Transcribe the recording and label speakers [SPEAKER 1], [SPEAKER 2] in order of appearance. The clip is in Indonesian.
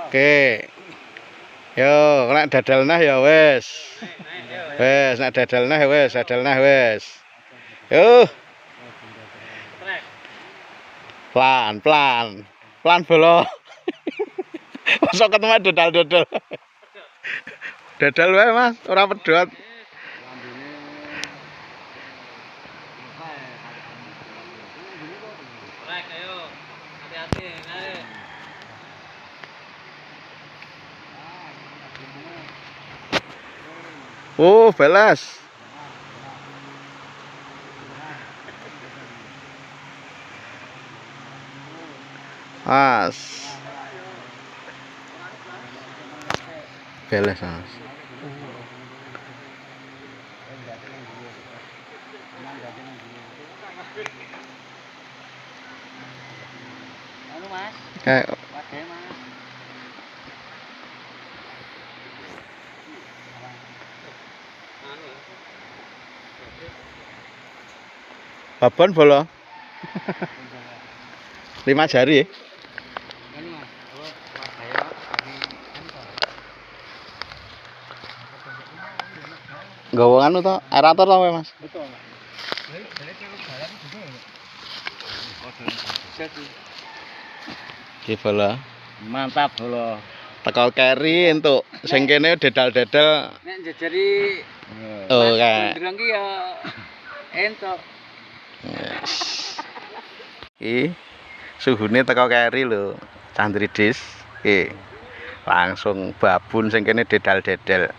[SPEAKER 1] Oke. Yo, nek dadalnah ya wis. Wis, nek dadalnah wis, dadalnah wis. Yo. Pelan-pelan. Pelan bolo. Masa ketemu dodal-dodal. Dodal wae, Mas, ora pedhot. Oh, belas. Mas. Belas, Mas.
[SPEAKER 2] Anu, Mas.
[SPEAKER 1] Kayak
[SPEAKER 2] Wadah, Mas.
[SPEAKER 1] babon bolo. 5 jari ya.
[SPEAKER 2] Ini, Mas. Oh, wadah ini ento.
[SPEAKER 1] Nggawa anu to, aerator to kowe, Mas?
[SPEAKER 2] Betul, Mas. Jadi kalau jalan juga ya. Jadi
[SPEAKER 1] Iki bolo.
[SPEAKER 2] mantap bolo.
[SPEAKER 1] Teko keri entuk sing kene dedal-dedal.
[SPEAKER 2] Nek njejeri
[SPEAKER 1] Oh, kae.
[SPEAKER 2] Ndrong ki ya entuk.
[SPEAKER 1] Yes. Iki suhune teko keri lho, Candridis. Langsung babun sing kene dedal-dedal.